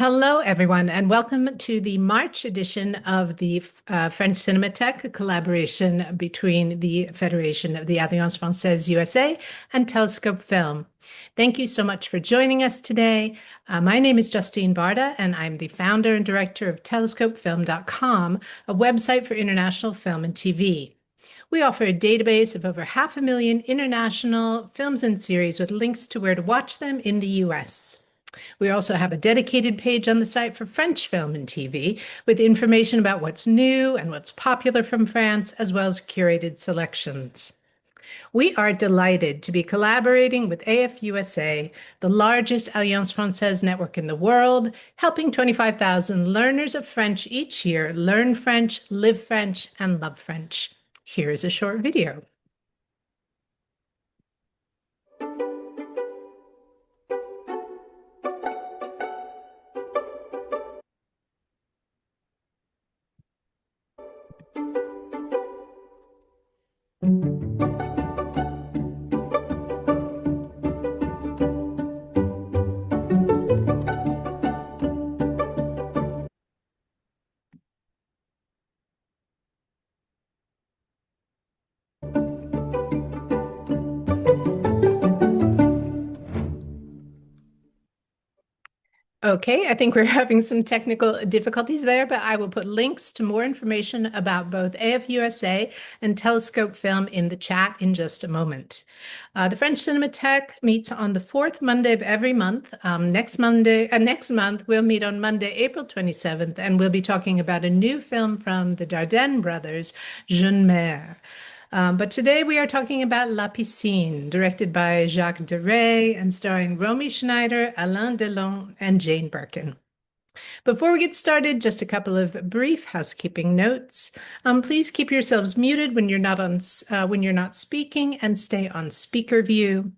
Hello, everyone, and welcome to the March edition of the French Cinémathèque, a collaboration between the Federation of the Alliance Française USA and Telescope Film. Thank you so much for joining us today. My name is Justine Barda, and I'm the founder and director of telescopefilm.com, a website for international film and TV. We offer a database of over 500,000 international films and series with links to where to watch them in the US. We also have a dedicated page on the site for French film and TV with information about what's new and what's popular from France, as well as curated selections. We are delighted to be collaborating with AFUSA, the largest Alliance Française network in the world, helping 25,000 learners of French each year learn French, live French, and love French. Here is a short video. Okay, I think we're having some technical difficulties there, but I will put links to more information about both AFUSA and Telescope Film in the chat in just a moment. The French Cinémathèque meets on the fourth Monday of every month. Next month, we'll meet on Monday, April 27th, and we'll be talking about a new film from the Dardenne brothers, Jeune Mère. But today we are talking about La Piscine, directed by Jacques Deray and starring Romy Schneider, Alain Delon, and Jane Birkin. Before we get started, just a couple of brief housekeeping notes. Please keep yourselves muted when you're not speaking, and stay on speaker view.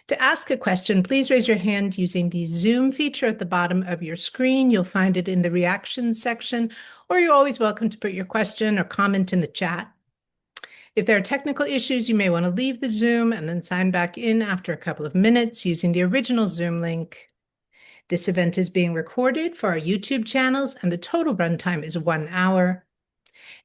To ask a question, please raise your hand using the Zoom feature at the bottom of your screen. You'll find it in the reactions section, or you're always welcome to put your question or comment in the chat. If there are technical issues, you may want to leave the Zoom and then sign back in after a couple of minutes using the original Zoom link. This event is being recorded for our YouTube channels, and the total runtime is 1 hour.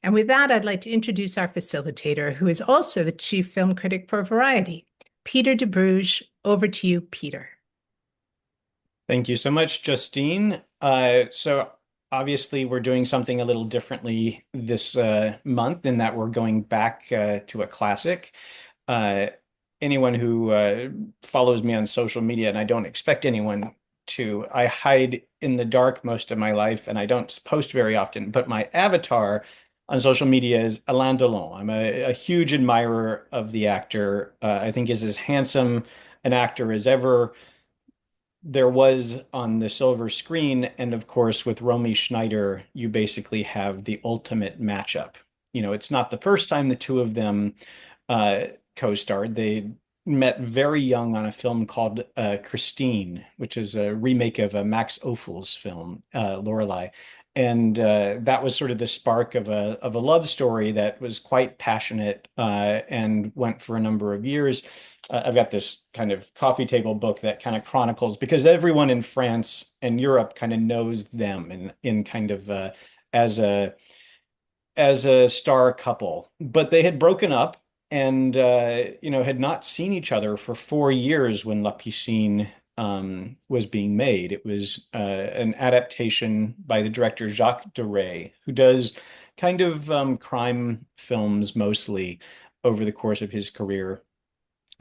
And with that, I'd like to introduce our facilitator, who is also the chief film critic for Variety, Peter Debruge. Over to you, Peter. Thank you so much, Justine. So obviously we're doing something a little differently this month in that we're going back to a classic. Anyone who follows me on social media, and I don't expect anyone to, I hide in the dark most of my life and I don't post very often, but my avatar on social media is Alain Delon. I'm a huge admirer of the actor. I think is as handsome an actor as ever there was on the silver screen. And of course, with Romy Schneider, you basically have the ultimate matchup. You know, it's not the first time the two of them co-starred. They met very young on a film called Christine, which is a remake of a Max Ophuls film, Lorelei. And that was sort of the spark of a love story that was quite passionate and went for a number of years. I've got this kind of coffee table book that kind of chronicles, because everyone in France and Europe kind of knows them in kind of as a star couple, but they had broken up and had not seen each other for 4 years when La Piscine was being made. It was an adaptation by the director Jacques Deray, who does kind of crime films mostly over the course of his career.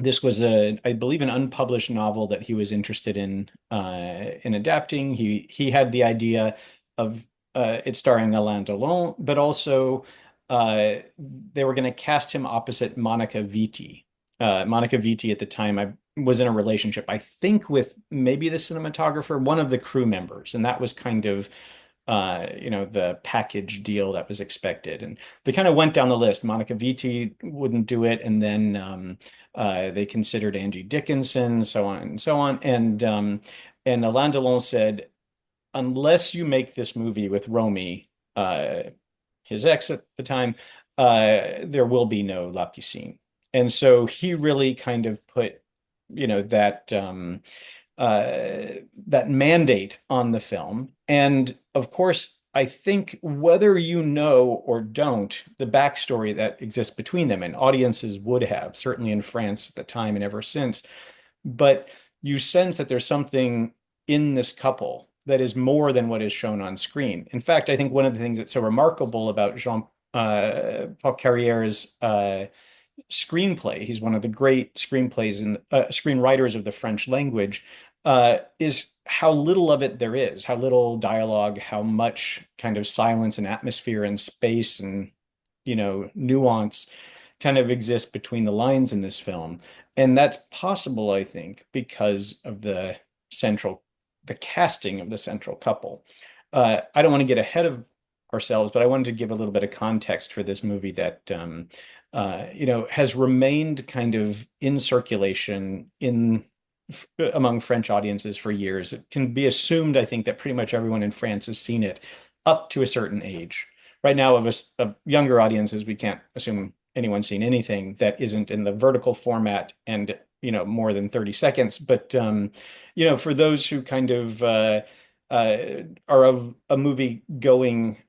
This was I believe, an unpublished novel that he was interested in adapting. He had the idea of it starring Alain Delon, but also they were going to cast him opposite Monica Vitti. Monica Vitti at the time was in a relationship, I think, with maybe the cinematographer, one of the crew members, and that was kind of the package deal that was expected. And they kind of went down the list. Monica Vitti wouldn't do it, and then they considered Angie Dickinson, so on and so on. And Alain Delon said, unless you make this movie with Romy, his ex at the time, there will be no La Piscine. And so he really kind of put, that that mandate on the film. And of course, I think whether you know or don't, the backstory that exists between them, and audiences would have, certainly in France at the time and ever since, but you sense that there's something in this couple that is more than what is shown on screen. In fact, I think one of the things that's so remarkable about Jean Paul Carriere's screenplay, he's one of the great screenplays and screenwriters of the French language, is how little of it there is, how little dialogue, how much kind of silence and atmosphere and space and nuance kind of exists between the lines in this film. And that's possible, I think, because of the casting of the central couple. I don't want to get ahead of ourselves, but I wanted to give a little bit of context for this movie that has remained kind of in circulation among French audiences for years. It can be assumed, I think, that pretty much everyone in France has seen it up to a certain age. Right now, of younger audiences, we can't assume anyone's seen anything that isn't in the vertical format and more than 30 seconds. But for those who kind of are of a movie going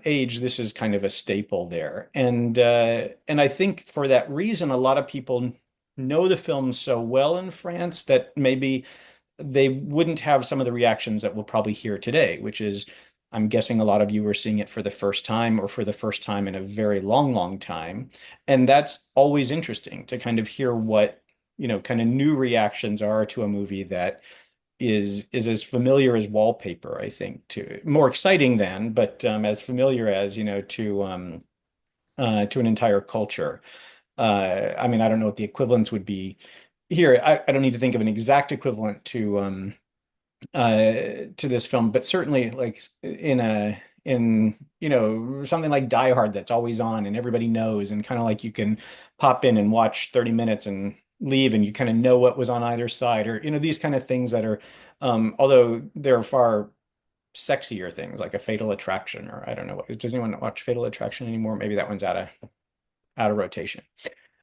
age, this is kind of a staple there. And I think for that reason, a lot of people know the film so well in France that maybe they wouldn't have some of the reactions that we'll probably hear today, which is, I'm guessing a lot of you are seeing it for the first time or for the first time in a very long, long time. And that's always interesting to kind of hear what, kind of new reactions are to a movie that is as familiar as wallpaper, I think, to more exciting than, but as familiar as, to an entire culture. I mean, I don't know what the equivalents would be here. I don't need to think of an exact equivalent to this film, but certainly like in something like Die Hard that's always on and everybody knows, and kind of like you can pop in and watch 30 minutes and leave and you kind of know what was on either side, or these kind of things that are although there are far sexier things like a Fatal Attraction, or I don't know, does anyone watch Fatal Attraction anymore? Maybe that one's out of rotation.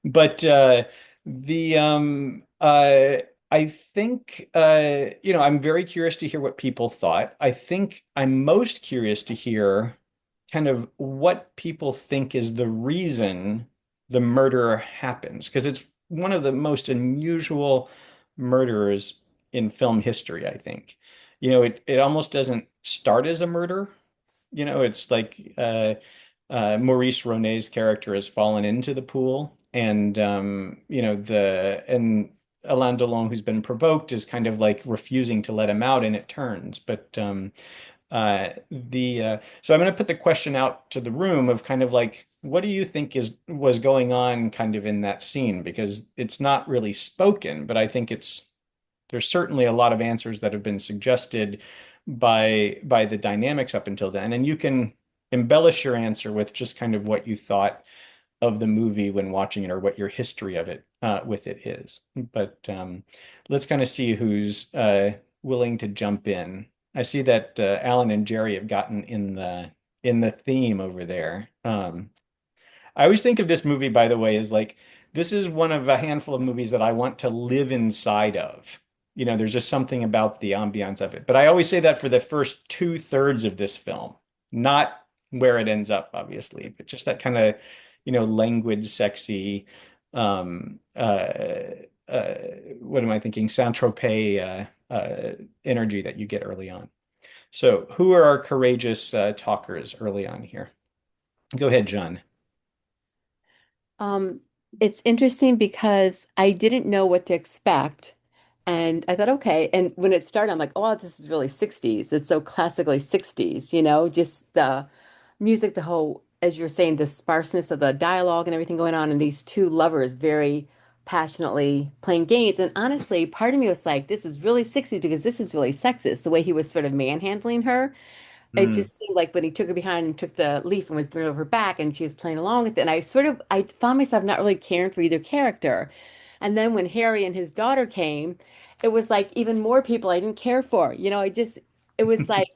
But the I think I'm very curious to hear what people thought. I think I'm most curious to hear kind of what people think is the reason the murder happens, because it's one of the most unusual murders in film history, I think. It almost doesn't start as a murder. It's like Maurice Ronay's character has fallen into the pool, and and Alain Delon, who's been provoked, is kind of like refusing to let him out, and it turns. But the so I'm going to put the question out to the room of kind of like, what do you think was going on kind of in that scene? Because it's not really spoken, but I think there's certainly a lot of answers that have been suggested by the dynamics up until then, and you can embellish your answer with just kind of what you thought of the movie when watching it, or what your history of it with it is. But let's kind of see who's willing to jump in. I see that Alan and Jerry have gotten in the theme over there. I always think of this movie, by the way, as like, this is one of a handful of movies that I want to live inside of. There's just something about the ambiance of it. But I always say that for the first two-thirds of this film, not where it ends up, obviously, but just that kind of, languid, sexy, what am I thinking? Saint-Tropez energy that you get early on. So, who are our courageous talkers early on here? Go ahead, John. Um, it's interesting because I didn't know what to expect. And I thought, okay. And when it started, I'm like, oh, this is really 60s. It's so classically 60s, just the music, the whole, as you're saying, the sparseness of the dialogue and everything going on, and these two lovers very passionately playing games. And honestly, part of me was like, this is really 60s because this is really sexist, the way he was sort of manhandling her. It Mm. just seemed like when he took her behind and took the leaf and was throwing it over her back and she was playing along with it. And I found myself not really caring for either character. And then when Harry and his daughter came, it was like even more people I didn't care for. It was like,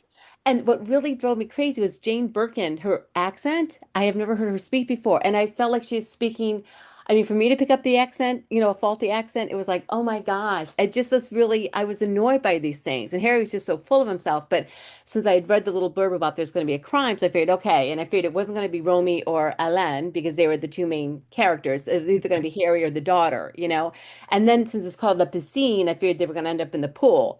and what really drove me crazy was Jane Birkin, her accent. I have never heard her speak before. And I felt like she was speaking, I mean, for me to pick up the accent, a faulty accent, it was like, oh my gosh. It just was really, I was annoyed by these things. And Harry was just so full of himself. But since I had read the little blurb about there's going to be a crime, so I figured, okay. And I figured it wasn't going to be Romy or Alain because they were the two main characters. It was either going to be Harry or the daughter. And then since it's called La Piscine, I figured they were going to end up in the pool.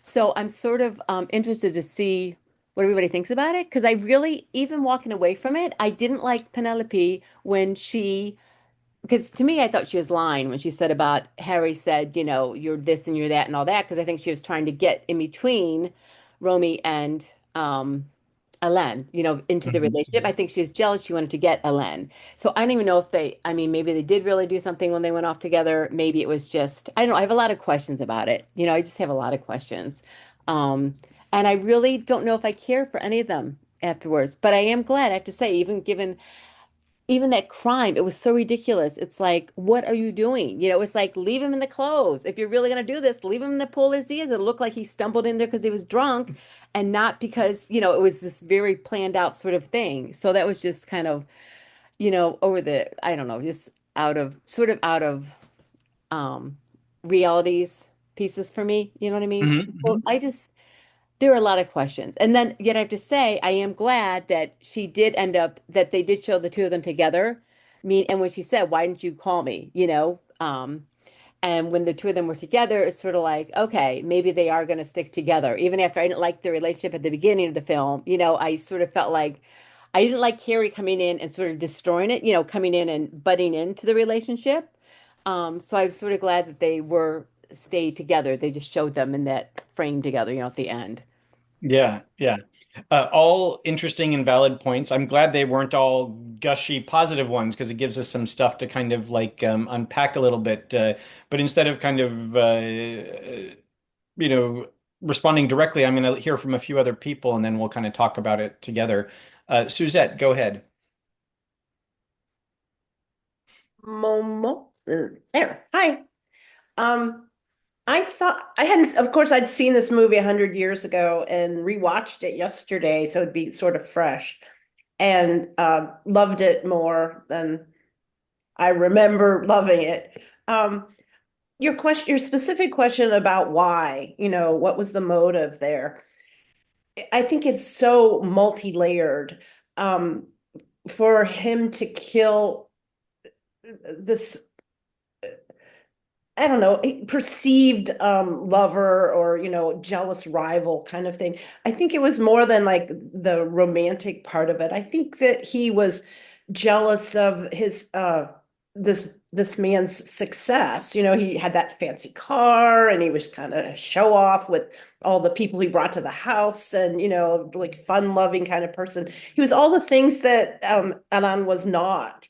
So I'm sort of interested to see what everybody thinks about it because I really, even walking away from it, I didn't like Penelope when because to me, I thought she was lying when she said about Harry said, you're this and you're that and all that, because I think she was trying to get in between Romy and Alain, into the relationship. I Mhm. think she was jealous. She wanted to get Alain. So I don't even know if I mean, maybe they did really do something when they went off together. Maybe it was just, I don't know. I have a lot of questions about it. I just have a lot of questions. Um, and I really don't know if I care for any of them afterwards. But I am glad, I have to say, even given even that crime, it was so ridiculous. It's like, what are you doing? It's like, leave him in the clothes. If you're really going to do this, leave him in the pool as he is. It looked like he stumbled in there because he was drunk and not because, it was this very planned out sort of thing. So that was just kind of, over I don't know, just sort of out of um, realities pieces for me. You know what I mean? Mhm, So mhm. there are a lot of questions. And then yet I have to say, I am glad that that they did show the two of them together. And when she said, why didn't you call me? And when the two of them were together, it's sort of like, okay, maybe they are going to stick together. Even after I didn't like the relationship at the beginning of the film, I sort of felt like I didn't like Carrie coming in and sort of destroying it, coming in and butting into the relationship. So I was sort of glad that they were stayed together. They just showed them in that frame together, at the end. Yeah, yeah. All interesting and valid points. I'm glad they weren't all gushy positive ones because it gives us some stuff to kind of like unpack a little bit. But instead of kind of you know responding directly, I'm going to hear from a few other people and then we'll kind of talk about it together. Suzette, go ahead. Momo. There. Hi. Um, I thought I hadn't, of course, I'd seen this movie 100 years ago and rewatched it yesterday, so it'd be sort of fresh, and loved it more than I remember loving it. Um, your specific question about why, what was the motive there? I think it's so multi-layered. Um, for him to kill this I don't know, a perceived lover or, jealous rival kind of thing. I think it was more than like the romantic part of it. I think that he was jealous of his this man's success. He had that fancy car and he was kind of show off with all the people he brought to the house and, like fun-loving kind of person. He was all the things that Alan was not.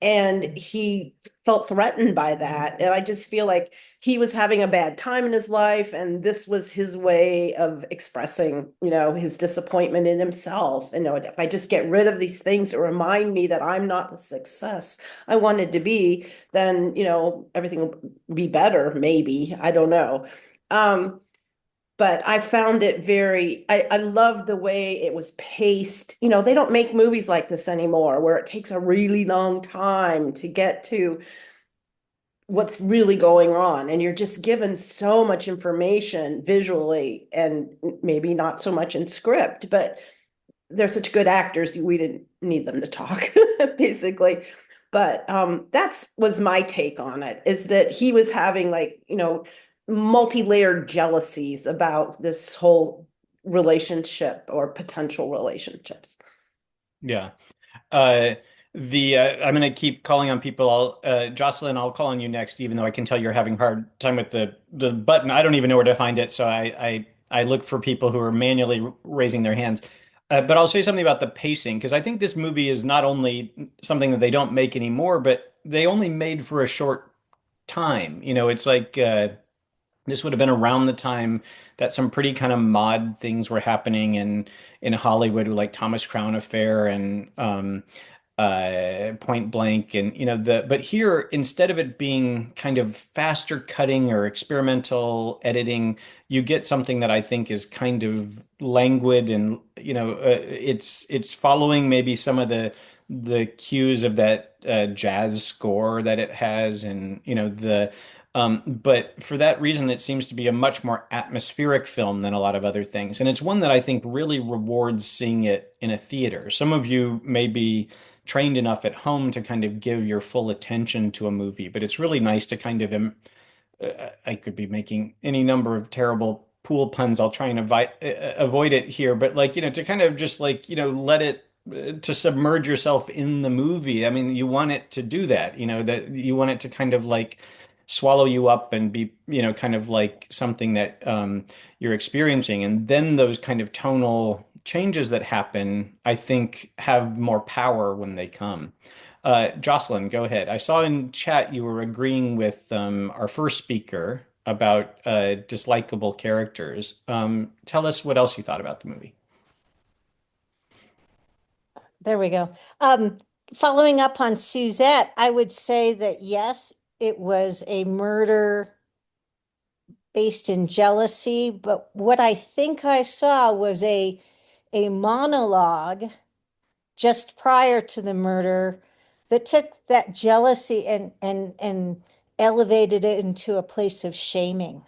And he felt threatened by that. And I just feel like he was having a bad time in his life, and this was his way of expressing, his disappointment in himself. If I just get rid of these things that remind me that I'm not the success I wanted to be, then, everything will be better, maybe. I don't know. But I found it I love the way it was paced. They don't make movies like this anymore, where it takes a really long time to get to what's really going on. And you're just given so much information visually and maybe not so much in script, but they're such good actors. We didn't need them to talk, basically. But that's was my take on it, is that he was having like, multi-layered jealousies about this whole relationship or potential relationships. Yeah. Uh, I'm going to keep calling on people. Jocelyn, I'll call on you next, even though I can tell you're having a hard time with the button. I don't even know where to find it, so I look for people who are manually raising their hands. But I'll say something about the pacing because I think this movie is not only something that they don't make anymore, but they only made for a short time. It's like this would have been around the time that some pretty kind of mod things were happening in Hollywood, like Thomas Crown Affair and Point Blank, and but here instead of it being kind of faster cutting or experimental editing, you get something that I think is kind of languid and it's following maybe some of the cues of that that jazz score that it has, and but for that reason, it seems to be a much more atmospheric film than a lot of other things. And it's one that I think really rewards seeing it in a theater. Some of you may be trained enough at home to kind of give your full attention to a movie, but it's really nice to kind of I could be making any number of terrible pool puns. I'll try and avoid it here, but like, to kind of just like, let it to submerge yourself in the movie. I mean, you want it to do that, that you want it to kind of like swallow you up and be, kind of like something that you're experiencing. And then those kind of tonal changes that happen, I think, have more power when they come. Jocelyn, go ahead. I saw in chat you were agreeing with our first speaker about dislikable characters. Tell us what else you thought about the movie. There we go. Following up on Suzette, I would say that yes, it was a murder based in jealousy, but what I think I saw was a monologue just prior to the murder that took that jealousy and elevated it into a place of shaming.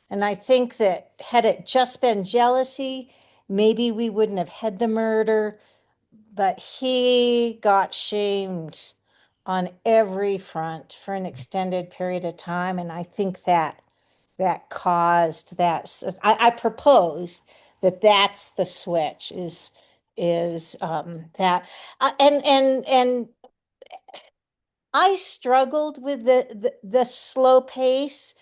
And I think that had it just been jealousy, maybe we wouldn't have had the murder, but he got shamed on every front for an extended period of time. And I think that caused that. I propose that that's the switch is that and I struggled with the slow pace.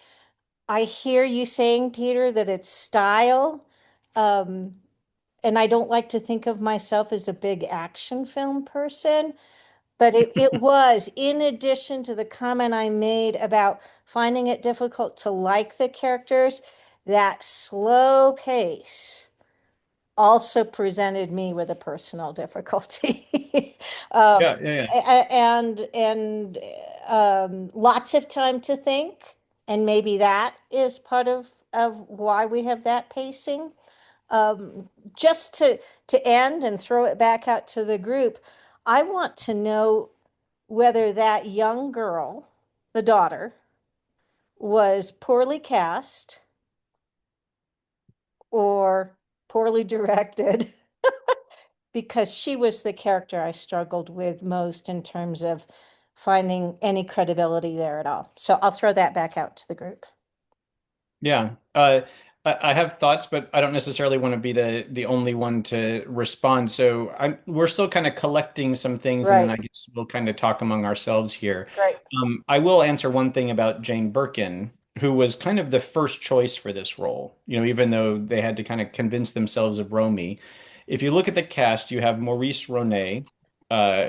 I hear you saying, Peter, that it's style. Um, and I don't like to think of myself as a big action film person, but it was, in addition to the comment I made about finding it difficult to like the characters, that slow pace also presented me with a personal difficulty. Yeah, yeah, yeah. And lots of time to think, and maybe that is part of why we have that pacing. Just to end and throw it back out to the group, I want to know whether that young girl, the daughter, was poorly cast or poorly directed, because she was the character I struggled with most in terms of finding any credibility there at all. So I'll throw that back out to the group. Yeah. I have thoughts, but I don't necessarily want to be the only one to respond. So we're still kind of collecting some things, and then I Right, guess we'll kind of talk among ourselves here. right. I will answer one thing about Jane Birkin, who was kind of the first choice for this role, even though they had to kind of convince themselves of Romy. If you look at the cast, you have Maurice Ronet,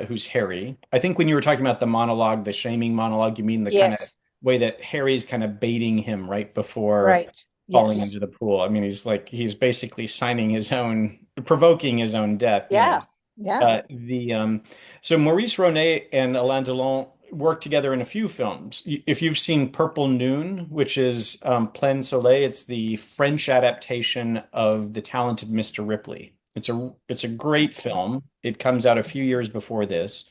who's Harry. I think when you were talking about the monologue, the shaming monologue, you mean the kind of Yes, way that Harry's kind of baiting him right before right. falling Yes. into the pool. I mean, he's basically provoking his own death, Yeah. Yeah. the So Maurice Ronet and Alain Delon worked together in a few films. If you've seen Purple Noon, which is Plein Soleil, it's the French adaptation of The Talented Mr. Ripley. It's a great film. It comes out a few years before this.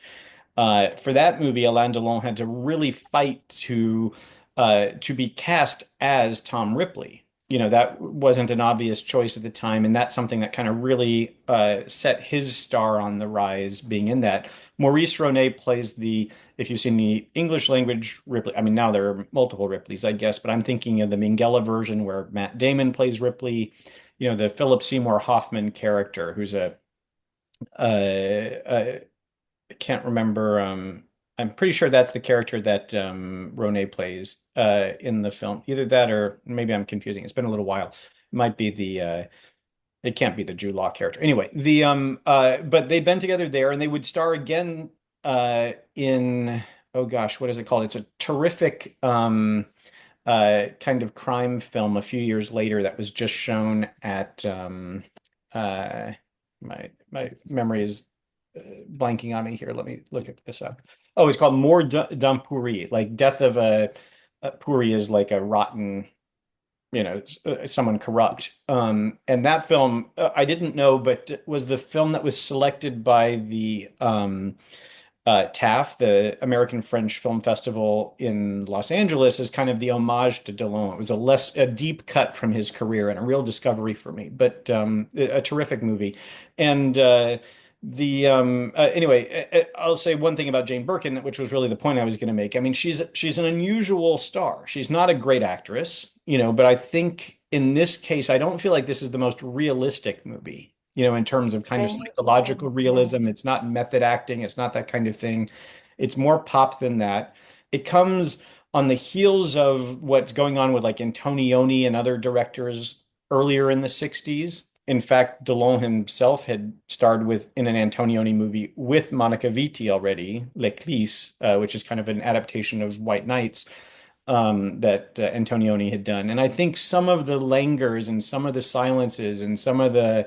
For that movie, Alain Delon had to really fight to be cast as Tom Ripley. That wasn't an obvious choice at the time, and that's something that kind of really set his star on the rise, being in that. Maurice Ronet plays if you've seen the English language Ripley, I mean, now there are multiple Ripleys, I guess, but I'm thinking of the Minghella version where Matt Damon plays Ripley, the Philip Seymour Hoffman character, who's a I can't remember. I'm pretty sure that's the character that Ronet plays in the film. Either that, or maybe I'm confusing. It's been a little while. It might be it can't be the Jude Law character. Anyway, but they've been together there, and they would star again in, oh gosh, what is it called? It's a terrific kind of crime film a few years later that was just shown at my memory is blanking on me here. Let me look at this up. Oh, it's called More d'un Pourri, like death of a Pourri is like a rotten, someone corrupt. And that film, I didn't know, but was the film that was selected by the TAFF, the American French Film Festival in Los Angeles, is kind of the homage to Delon. It was a deep cut from his career and a real discovery for me, but a terrific movie. And anyway, I'll say one thing about Jane Birkin, which was really the point I was going to make. I mean, she's an unusual star. She's not a great actress, but I think in this case, I don't feel like this is the most realistic movie, in terms of kind of Right. psychological realism. It's not method acting. It's not that kind of thing. It's more pop than that. It comes on the heels of what's going on with like Antonioni and other directors earlier in the 60s. In fact, Delon himself had starred in an Antonioni movie with Monica Vitti already, L'Eclisse, which is kind of an adaptation of White Nights, that Antonioni had done. And I think some of the langurs and some of the silences and some of the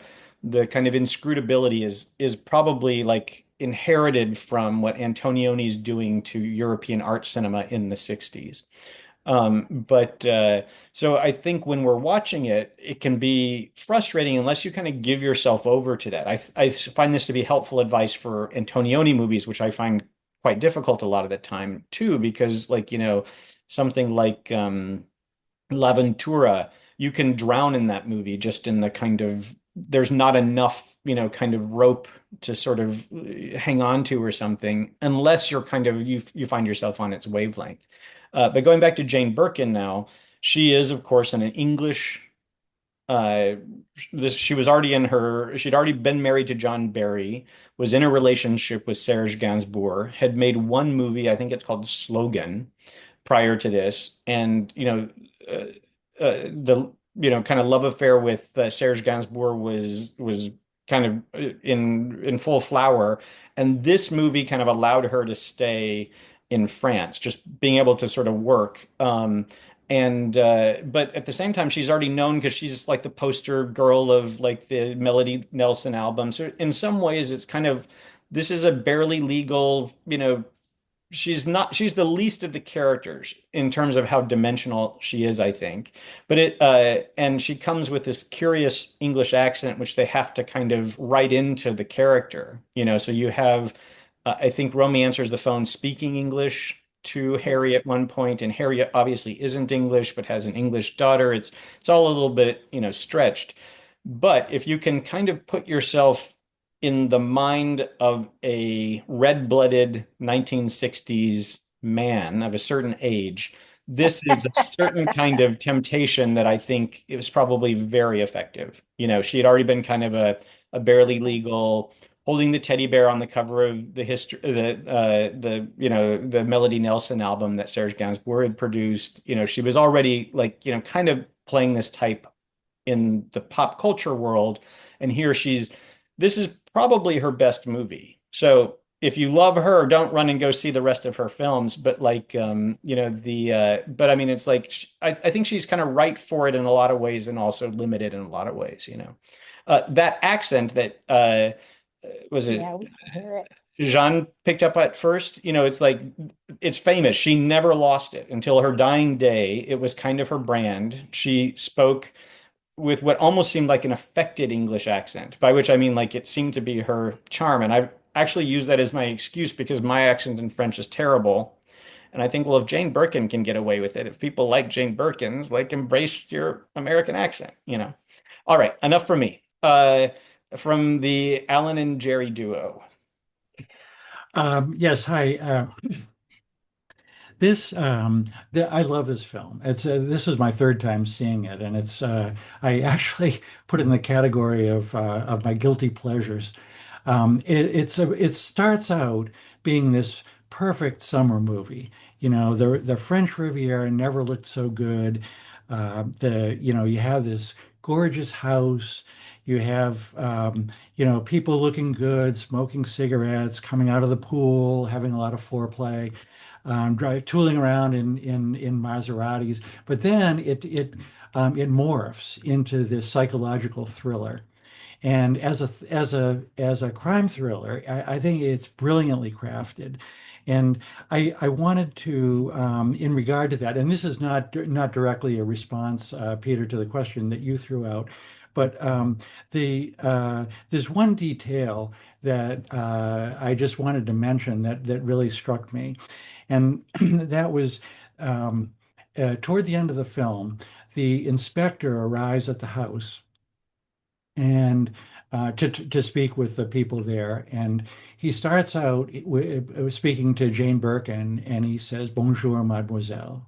kind of inscrutability is probably like inherited from what Antonioni's doing to European art cinema in the 60s. But so I think when we're watching it, it can be frustrating unless you kind of give yourself over to that. I find this to be helpful advice for Antonioni movies, which I find quite difficult a lot of the time too, because like, something like L'Avventura, you can drown in that movie just in the kind of, there's not enough, kind of rope to sort of hang on to or something, unless you're kind of, you find yourself on its wavelength. But going back to Jane Birkin now, she is, of course, an English. Uh, she was already she'd already been married to John Barry, was in a relationship with Serge Gainsbourg, had made one movie, I think it's called Slogan, prior to this, and the kind of love affair with Serge Gainsbourg was kind of in full flower, and this movie kind of allowed her to stay in France, just being able to sort of work. And but at the same time, she's already known because she's like the poster girl of like the Melody Nelson album. So in some ways, it's kind of this is a barely legal, she's the least of the characters in terms of how dimensional she is, I think. But and she comes with this curious English accent, which they have to kind of write into the character, So you have, I think Romy answers the phone speaking English to Harry at one point, and Harry obviously isn't English, but has an English daughter. It's all a little bit, stretched. But if you can kind of put yourself in the mind of a red-blooded 1960s man of a certain age, this is a certain kind of temptation that I think it was probably very effective. She had already been kind of a barely legal, holding the teddy bear on the cover of the Melody Nelson album that Serge Gainsbourg had produced. She was already like, kind of playing this type in the pop culture world. And here this is probably her best movie. So if you love her, don't run and go see the rest of her films. But like, but I mean, it's like, I think she's kind of right for it in a lot of ways and also limited in a lot of ways, that accent that, was it Yeah, we can hear it. Jean picked up at first? It's like, it's famous. She never lost it until her dying day. It was kind of her brand. She spoke with what almost seemed like an affected English accent, by which I mean like it seemed to be her charm. And I've actually used that as my excuse because my accent in French is terrible. And I think, well, if Jane Birkin can get away with it, if people like Jane Birkin's, like embrace your American accent. All right, enough from me. From the Alan and Jerry duo. Yes, hi. I love this film. This is my third time seeing it, and I actually put it in the category of my guilty pleasures. It starts out being this perfect summer movie. The French Riviera never looked so good. You have this gorgeous house. You have people looking good, smoking cigarettes, coming out of the pool, having a lot of foreplay, tooling around in Maseratis. But then it morphs into this psychological thriller. And as a crime thriller, I think it's brilliantly crafted. And I wanted to, in regard to that, and this is not directly a response, Peter, to the question that you threw out, But there's one detail that I just wanted to mention that really struck me, and that was toward the end of the film, the inspector arrives at the house and to speak with the people there. And he starts out speaking to Jane Birkin, and he says, "Bonjour, mademoiselle."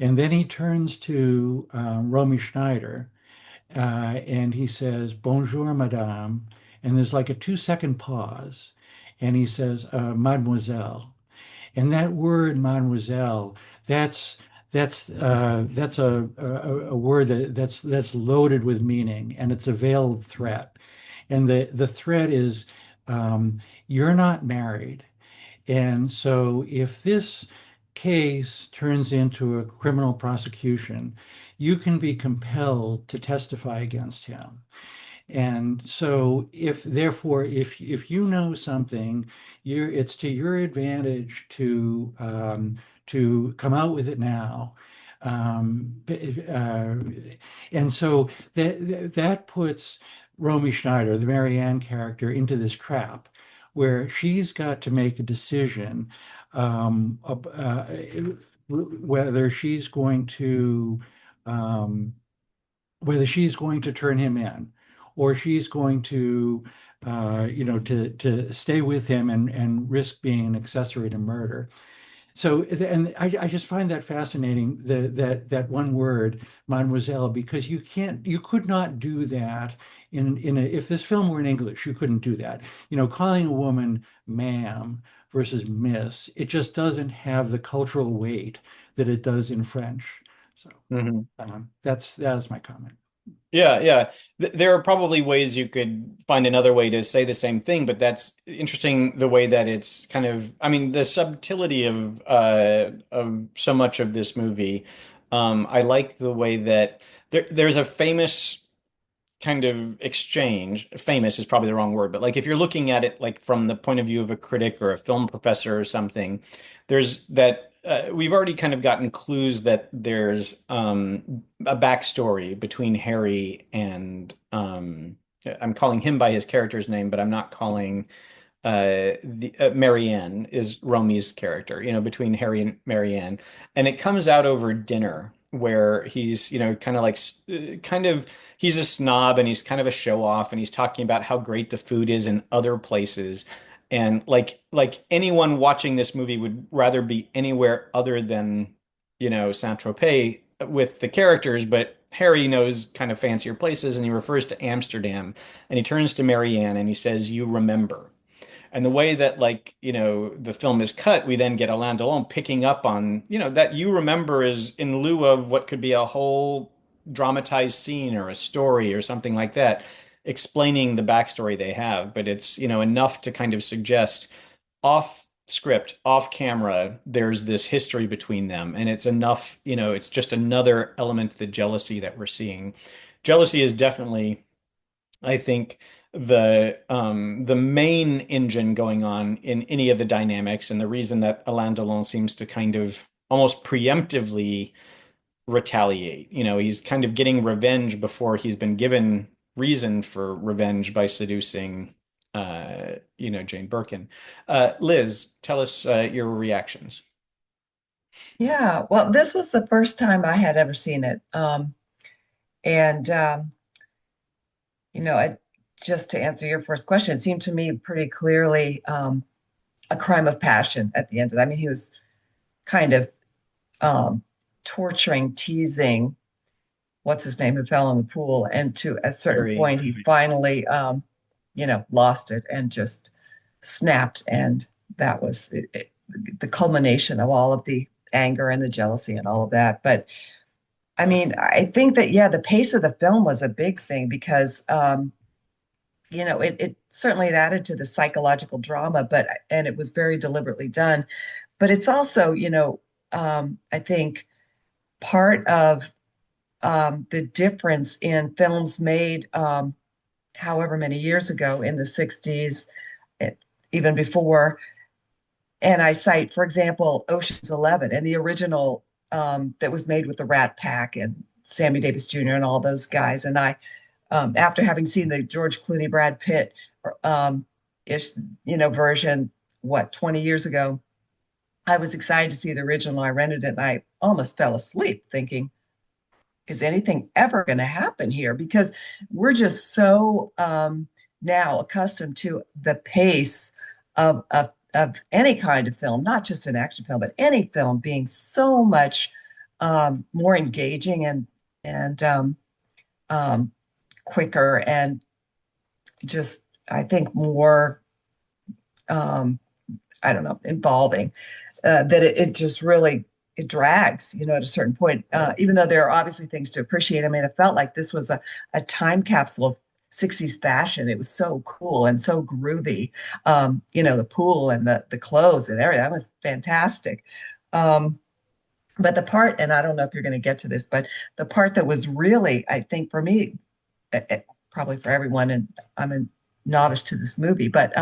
And then he turns to Romy Schneider, and he says, "Bonjour, madame." And there's like a 2-second pause, and he says, "Mademoiselle." And that word, mademoiselle, that's that's a word that's loaded with meaning, and it's a veiled threat. And the threat is, you're not married. And so if this case turns into a criminal prosecution, you can be compelled to testify against him. And so if you know something, it's to your advantage to come out with it now. And so that puts Romy Schneider, the Marianne character, into this trap where she's got to make a decision, whether she's going to um, whether she's going to turn him in, or she's going to to stay with him and risk being an accessory to murder. So, and I just find that fascinating, that one word, mademoiselle, because you could not do that if this film were in English, you couldn't do that. Calling a woman ma'am versus miss, it just doesn't have the cultural weight that it does in French. So, Mhm. that's my comment. Yeah, yeah. There are probably ways you could find another way to say the same thing, but that's interesting the way that it's kind of, I mean, the subtlety of so much of this movie. I like the way that there's a famous kind of exchange. Famous is probably the wrong word, but like if you're looking at it like from the point of view of a critic or a film professor or something, there's that we've already kind of gotten clues that there's a backstory between Harry and I'm calling him by his character's name, but I'm not calling the Marianne is Romy's character, between Harry and Marianne, and it comes out over dinner where he's, kind of like, kind of, he's a snob and he's kind of a show off and he's talking about how great the food is in other places. And like anyone watching this movie would rather be anywhere other than, Saint-Tropez with the characters, but Harry knows kind of fancier places and he refers to Amsterdam and he turns to Marianne and he says, "You remember." And the way that the film is cut, we then get Alain Delon picking up on, that "you remember" is in lieu of what could be a whole dramatized scene or a story or something like that, explaining the backstory they have. But it's, enough to kind of suggest off script, off camera, there's this history between them. And it's enough, it's just another element to the jealousy that we're seeing. Jealousy is definitely, I think, the main engine going on in any of the dynamics, and the reason that Alain Delon seems to kind of almost preemptively retaliate. He's kind of getting revenge before he's been given reason for revenge by seducing Jane Birkin. Liz, tell us your reactions. Yeah, well, this was the first time I had ever seen it. And I, just to answer your first question, it seemed to me pretty clearly a crime of passion at the end of it. I mean, he was kind of um, torturing, teasing, what's his name, who fell in the pool. And to a certain Very. point, he finally, lost it and just snapped. And that was the culmination of all of the anger and the jealousy and all of that. But I mean, I think that, yeah, the pace of the film was a big thing because, it certainly it added to the psychological drama, and it was very deliberately done. But it's also, I think part of the difference in films made however many years ago in the 60s, even before. And I cite, for example, Ocean's 11 and the original that was made with the Rat Pack and Sammy Davis Jr. and all those guys. And I after having seen the George Clooney, Brad Pitt, um, ish, version, 20 years ago, I was excited to see the original. I rented it and I almost fell asleep thinking, is anything ever going to happen here? Because we're just so now accustomed to the pace of any kind of film, not just an action film, but any film being so much more engaging and um, quicker and just, I think, more, um, I don't know, involving. That it just really it drags, at a certain point. Even though there are obviously things to appreciate. I mean, it felt like this was a time capsule of 60s fashion. It was so cool and so groovy. The pool and the clothes and everything. That was fantastic. Um, but the part, and I don't know if you're going to get to this, but the part that was really, I think for me, probably for everyone, and I'm a novice to this movie, but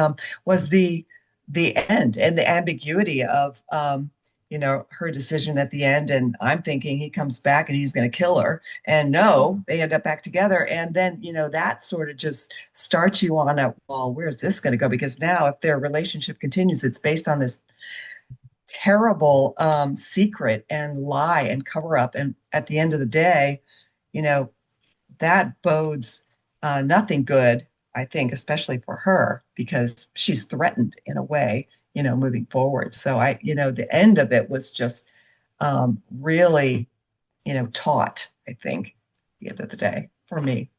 was the end and the ambiguity of her decision at the end. And I'm thinking he comes back and he's going to kill her, and no, they end up back together. And then that sort of just starts you on a, well, where's this going to go? Because now if their relationship continues, it's based on this terrible secret and lie and cover up, and at the end of the day, you know that bodes nothing good, I think, especially for her, because she's threatened in a way, moving forward. So the end of it was just really, taut, I think, at the end of the day for me.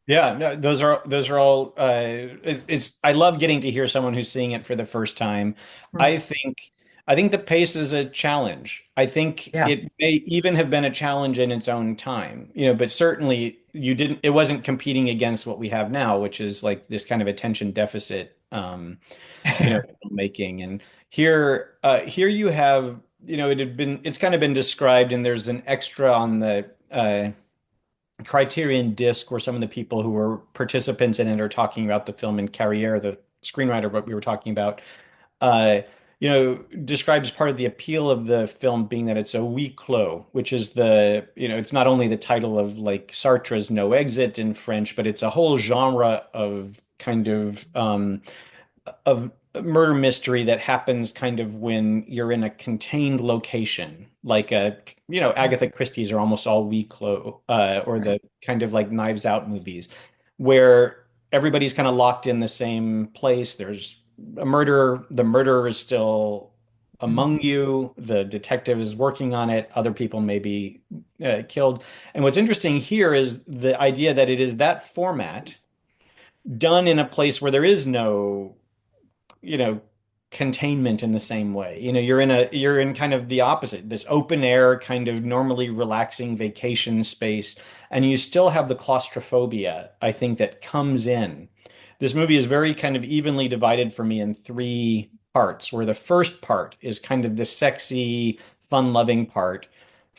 Yeah, no, those are all it's I love getting to hear someone who's seeing it for the first time. Mm. I think I think the pace is a challenge. I think Yeah. it may even have been a challenge in its own time, but certainly it wasn't competing against what we have now, which is like this kind of attention deficit making. And here you have, it's kind of been described, and there's an extra on the Criterion disc where some of the people who were participants in it are talking about the film, and Carriere, the screenwriter, what we were talking about, uh, describes part of the appeal of the film being that it's a huis clos, which is it's not only the title of like Sartre's No Exit in French, but it's a whole genre of kind of murder mystery that happens kind of when you're in a contained location, like Agatha Christie's are almost all huis clos, or Right. the kind of like Knives Out movies, where everybody's kind of locked in the same place. There's a murder, the murderer is still Mm. among you, the detective is working on it, other people may be killed. And what's interesting here is the idea that it is that format done in a place where there is no you know containment in the same way. You're in kind of the opposite, this open air kind of normally relaxing vacation space, and you still have the claustrophobia, I think, that comes in. This movie is very kind of evenly divided for me in three parts, where the first part is kind of the sexy, fun-loving part.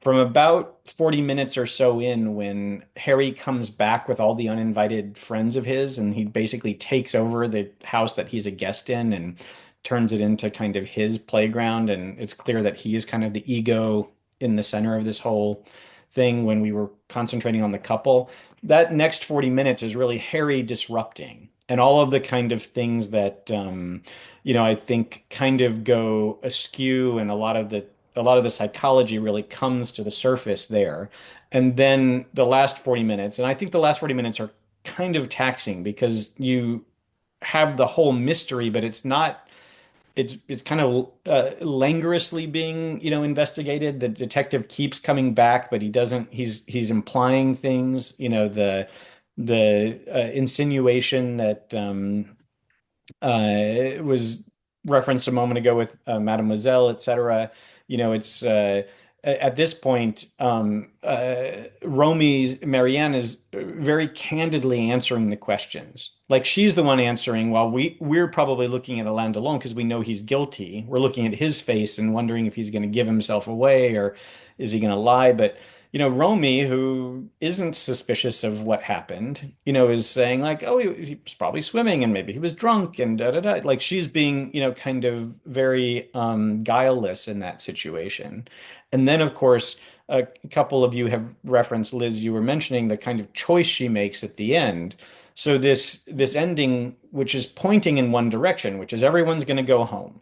From about 40 minutes or so in, when Harry comes back with all the uninvited friends of his, and he basically takes over the house that he's a guest in and turns it into kind of his playground, and it's clear that he is kind of the ego in the center of this whole thing when we were concentrating on the couple. That next 40 minutes is really Harry disrupting and all of the kind of things that I think kind of go askew, and a lot of the psychology really comes to the surface there. And then the last 40 minutes, and I think the last 40 minutes are kind of taxing because you have the whole mystery, but it's kind of languorously being investigated. The detective keeps coming back, but he doesn't. He's implying things. The insinuation that was referenced a moment ago with Mademoiselle, etc. It's at this point, Marianne is very candidly answering the questions. Like she's the one answering, while we're probably looking at Alain Delon because we know he's guilty. We're looking at his face and wondering if he's going to give himself away or is he going to lie. But Romy, who isn't suspicious of what happened, is saying like, oh, he was probably swimming and maybe he was drunk and da da da. Like she's being, kind of very guileless in that situation. And then, of course, a couple of you have referenced, Liz, you were mentioning the kind of choice she makes at the end. So this ending, which is pointing in one direction, which is everyone's going to go home,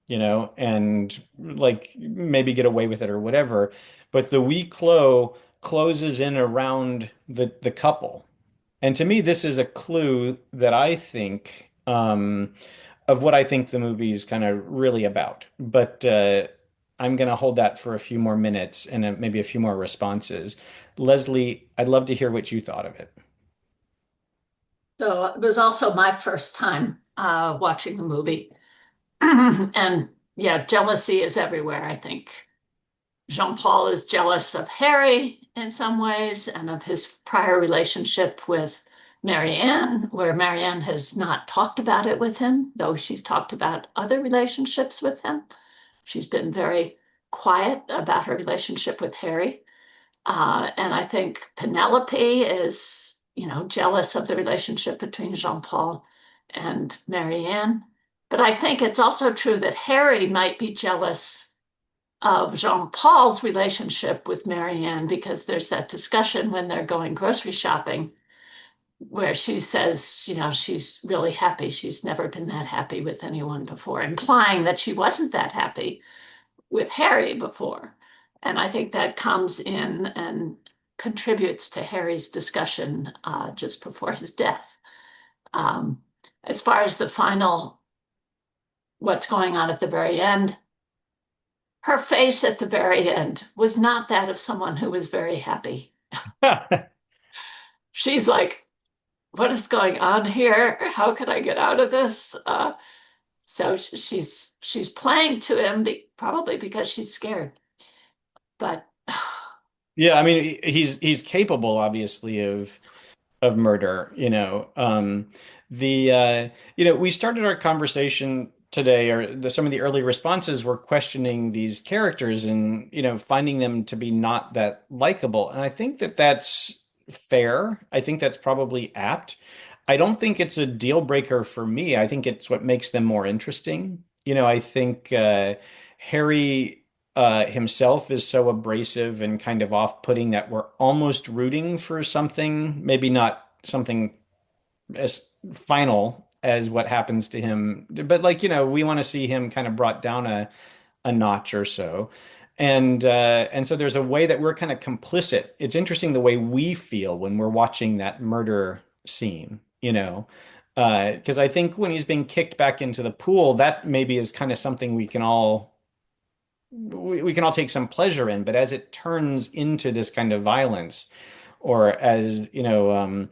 and like maybe get away with it or whatever. But the huis clos closes in around the couple. And to me, this is a clue that I think of what I think the movie is kind of really about. But I'm going to hold that for a few more minutes and maybe a few more responses. Leslie, I'd love to hear what you thought of it. So it was also my first time watching the movie. And yeah, jealousy is everywhere, I think. Jean-Paul is jealous of Harry in some ways and of his prior relationship with Marianne, where Marianne has not talked about it with him, though she's talked about other relationships with him. She's been very quiet about her relationship with Harry. And I think Penelope is, jealous of the relationship between Jean-Paul and Marianne. But I think it's also true that Harry might be jealous of Jean-Paul's relationship with Marianne, because there's that discussion when they're going grocery shopping where she says, she's really happy. She's never been that happy with anyone before, implying that she wasn't that happy with Harry before. And I think that comes in and contributes to Harry's discussion just before his death. As far as the final, what's going on at the very end, her face at the very end was not that of someone who was very happy. She's like, what is going on here? How can I get out of this? So she's playing to him, probably because she's scared. But Yeah, I mean, he's capable, obviously, of murder, we started our conversation today, or some of the early responses were questioning these characters and, finding them to be not that likable. And I think that that's fair. I think that's probably apt. I don't think it's a deal breaker for me. I think it's what makes them more interesting. I think Harry himself is so abrasive and kind of off-putting that we're almost rooting for something, maybe not something as final as what happens to him, but we want to see him kind of brought down a notch or so. And so there's a way that we're kind of complicit. It's interesting the way we feel when we're watching that murder scene, because I think when he's being kicked back into the pool, that maybe is kind of something we can all take some pleasure in. But as it turns into this kind of violence, or as Alain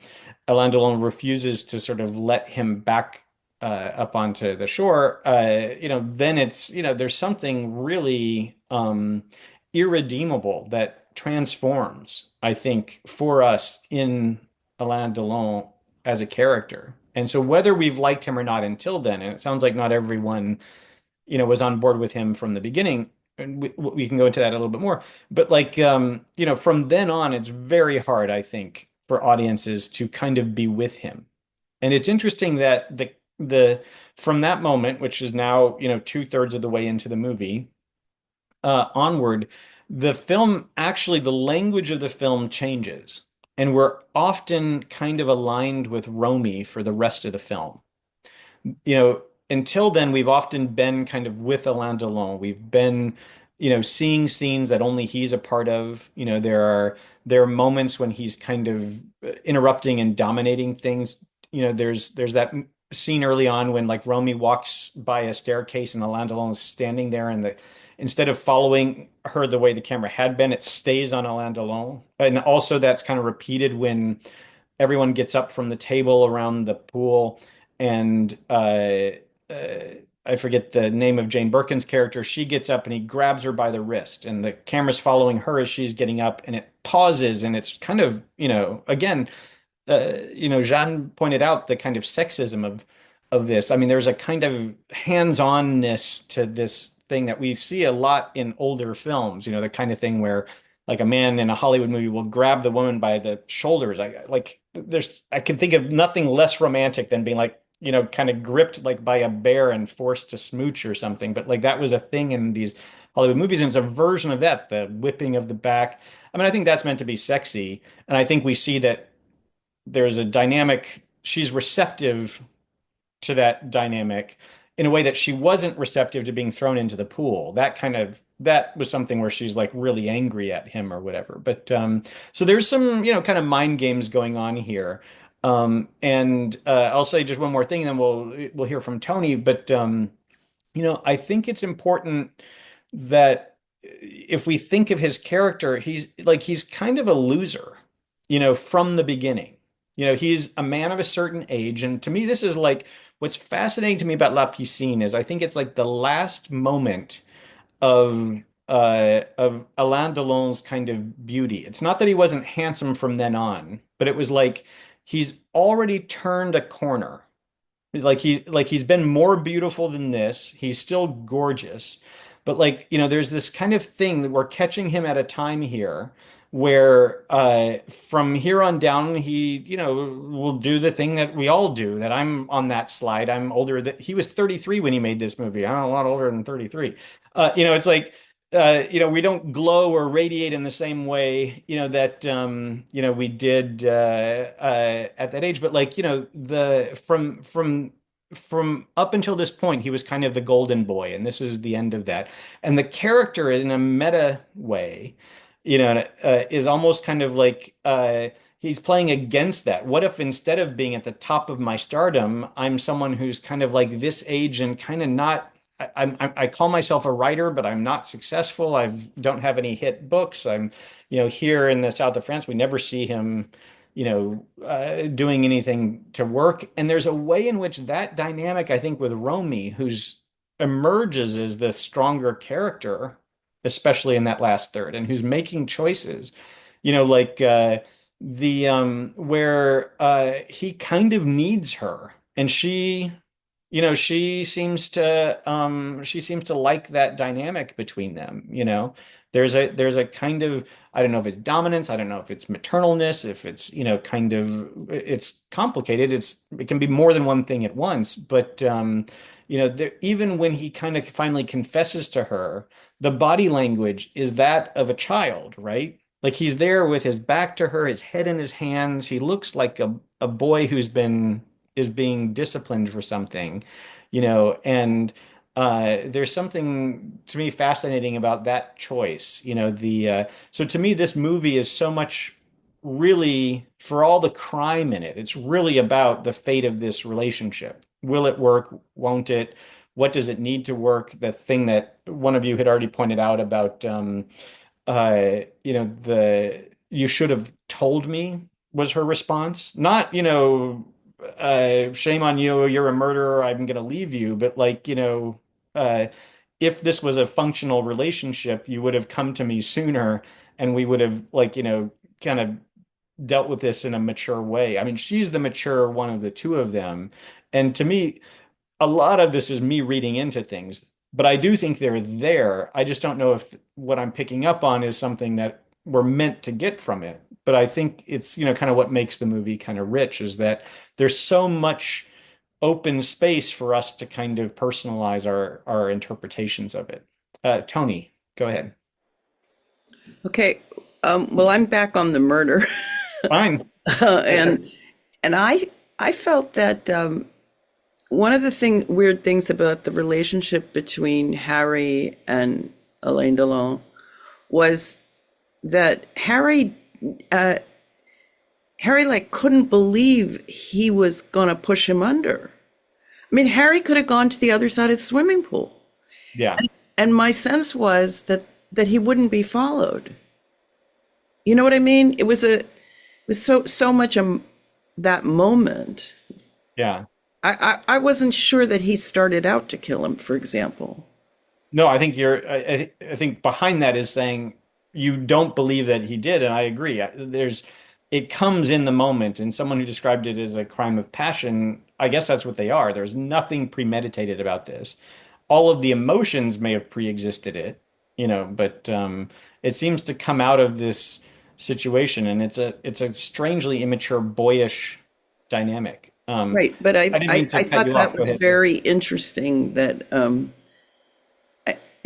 Delon refuses to sort of let him back up onto the shore, then it's, there's something really irredeemable that transforms, I think, for us in Alain Delon as a character. And so whether we've liked him or not until then, and it sounds like not everyone, was on board with him from the beginning, and we can go into that a little bit more, but from then on, it's very hard, I think, for audiences to kind of be with him. And it's interesting that the from that moment, which is now, 2/3 of the way into the movie, onward, the film, actually, the language of the film changes. And we're often kind of aligned with Romy for the rest of the film. Until then, we've often been kind of with Alain Delon. We've been, seeing scenes that only he's a part of. There are moments when he's kind of interrupting and dominating things. There's that scene early on when like Romy walks by a staircase and Alain Delon is standing there, and instead of following her the way the camera had been, it stays on Alain Delon. And also that's kind of repeated when everyone gets up from the table around the pool, and I forget the name of Jane Birkin's character. She gets up and he grabs her by the wrist, and the camera's following her as she's getting up, and it pauses, and it's kind of, again, Jeanne pointed out the kind of sexism of this. I mean, there's a kind of hands-onness to this thing that we see a lot in older films, the kind of thing where like a man in a Hollywood movie will grab the woman by the shoulders. I can think of nothing less romantic than being like, kind of gripped like by a bear and forced to smooch or something. But like that was a thing in these Hollywood movies, and it's a version of that, the whipping of the back. I mean, I think that's meant to be sexy, and I think we see that there's a dynamic. She's receptive to that dynamic in a way that she wasn't receptive to being thrown into the pool. That was something where she's like really angry at him or whatever. But so there's some, kind of mind games going on here. And I'll say just one more thing, and then we'll hear from Tony. But I think it's important that if we think of his character, he's kind of a loser, from the beginning. He's a man of a certain age, and to me, this is like what's fascinating to me about La Piscine is I think it's like the last moment of Alain Delon's kind of beauty. It's not that he wasn't handsome from then on, but it was like he's already turned a corner. Like he's been more beautiful than this. He's still gorgeous. But there's this kind of thing that we're catching him at a time here where from here on down he, will do the thing that we all do, that I'm on that slide. I'm older that he was 33 when he made this movie. I'm a lot older than 33. It's like we don't glow or radiate in the same way, that we did at that age. But the from up until this point, he was kind of the golden boy, and this is the end of that. And the character, in a meta way, is almost kind of like he's playing against that. What if instead of being at the top of my stardom, I'm someone who's kind of like this age and kind of not. I call myself a writer, but I'm not successful. I don't have any hit books. I'm, here in the south of France, we never see him, doing anything to work. And there's a way in which that dynamic, I think, with Romy, who's emerges as the stronger character, especially in that last third, and who's making choices, where he kind of needs her, and she seems to like that dynamic between them. There's a kind of, I don't know if it's dominance, I don't know if it's maternalness, if it's, kind of, it's complicated. It can be more than one thing at once, but even when he kind of finally confesses to her, the body language is that of a child, right? Like he's there with his back to her, his head in his hands. He looks like a boy is being disciplined for something, and there's something to me fascinating about that choice. So to me, this movie is so much really, for all the crime in it, it's really about the fate of this relationship. Will it work? Won't it? What does it need to work? The thing that one of you had already pointed out about, the you should have told me was her response. Not, shame on you, you're a murderer, I'm going to leave you. But if this was a functional relationship, you would have come to me sooner and we would have kind of dealt with this in a mature way. I mean, she's the mature one of the two of them. And to me, a lot of this is me reading into things, but I do think they're there. I just don't know if what I'm picking up on is something that we're meant to get from it. But I think it's, kind of what makes the movie kind of rich is that there's so much open space for us to kind of personalize our interpretations of it. Tony, go ahead. Okay. Well, I'm back on the murder. Fine. And I felt that one of the weird things about the relationship between Harry and Alain Delon was that Harry couldn't believe he was going to push him under. I mean, Harry could have gone to the other side of the swimming pool. Yeah. And my sense was that he wouldn't be followed. You know what I mean? It was so much that moment. Yeah. I wasn't sure that he started out to kill him, for example. No, I think I think behind that is saying you don't believe that he did, and I agree. It comes in the moment, and someone who described it as a crime of passion, I guess that's what they are. There's nothing premeditated about this. All of the emotions may have pre-existed it, but it seems to come out of this situation, and it's a strangely immature, boyish dynamic. Right, but I thought that was very interesting. That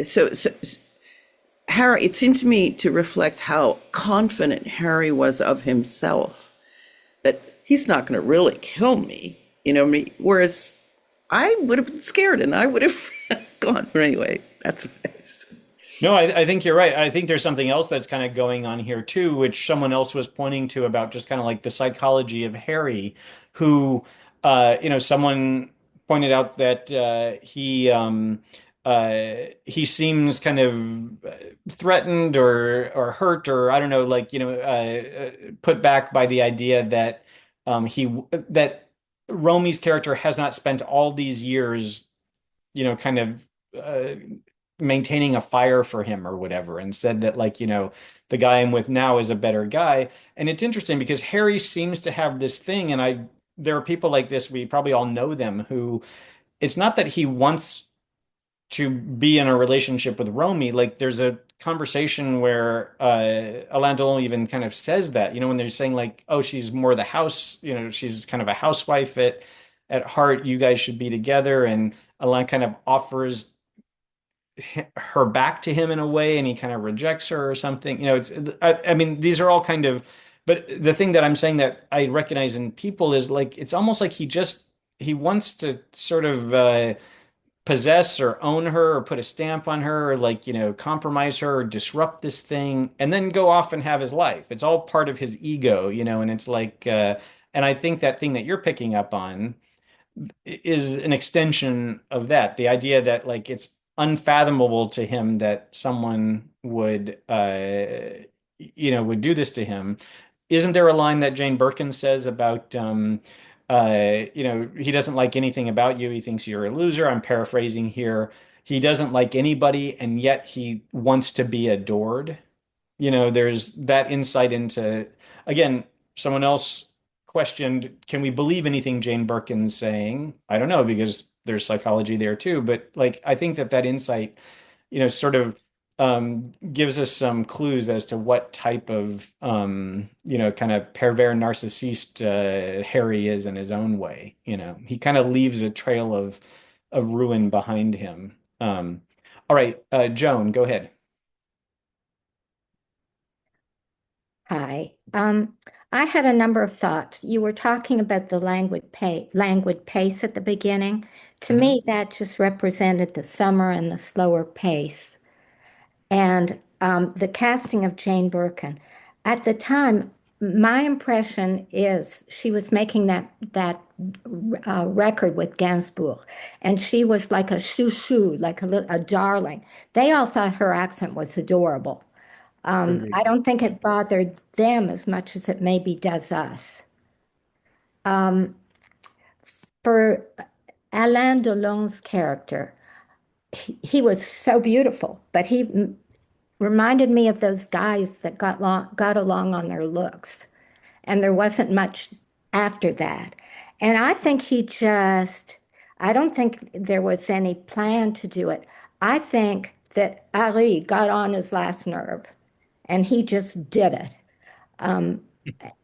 so Harry, it seemed to me to reflect how confident Harry was of himself, that he's not going to really kill me, me. Whereas I would have been scared and I would have gone. But anyway, that's what I said. No, I think you're right. I think there's something else that's kind of going on here too, which someone else was pointing to about just kind of like the psychology of Harry, who, someone pointed out that he seems kind of threatened or hurt or I don't know, like put back by the idea that he that Romy's character has not spent all these years, kind of. Maintaining a fire for him or whatever, and said that like the guy I'm with now is a better guy. And it's interesting because Harry seems to have this thing, and I there are people like this, we probably all know them, who it's not that he wants to be in a relationship with Romy. Like there's a conversation where Alain Delon even kind of says that, when they're saying like, oh, she's more the house, she's kind of a housewife at heart, you guys should be together. And Alain kind of offers her back to him in a way, and he kind of rejects her or something. I mean, these are all kind of, but the thing that I'm saying that I recognize in people is like, it's almost like he wants to sort of possess or own her or put a stamp on her or like, compromise her or disrupt this thing and then go off and have his life. It's all part of his ego, and it's like, and I think that thing that you're picking up on is an extension of that. The idea that like it's unfathomable to him that someone would do this to him. Isn't there a line that Jane Birkin says about he doesn't like anything about you. He thinks you're a loser. I'm paraphrasing here. He doesn't like anybody, and yet he wants to be adored. There's that insight into, again, someone else questioned, can we believe anything Jane Birkin's saying? I don't know, because there's psychology there too. But like, I think that insight, sort of gives us some clues as to what type of, kind of pervers narcissist Harry is in his own way. He kind of leaves a trail of ruin behind him. All right, Joan, go ahead. Hi. I had a number of thoughts. You were talking about the languid pace at the beginning. To me, that just represented the summer and the slower pace. And the casting of Jane Birkin. At the time, my impression is she was making that record with Gainsbourg, and she was like a chouchou, like a darling. They all thought her accent was adorable. Agreed. I don't think it bothered them as much as it maybe does us. For Alain Delon's character, he was so beautiful, but he reminded me of those guys that got along on their looks, and there wasn't much after that. And I think I don't think there was any plan to do it. I think that Ari got on his last nerve, and he just did it.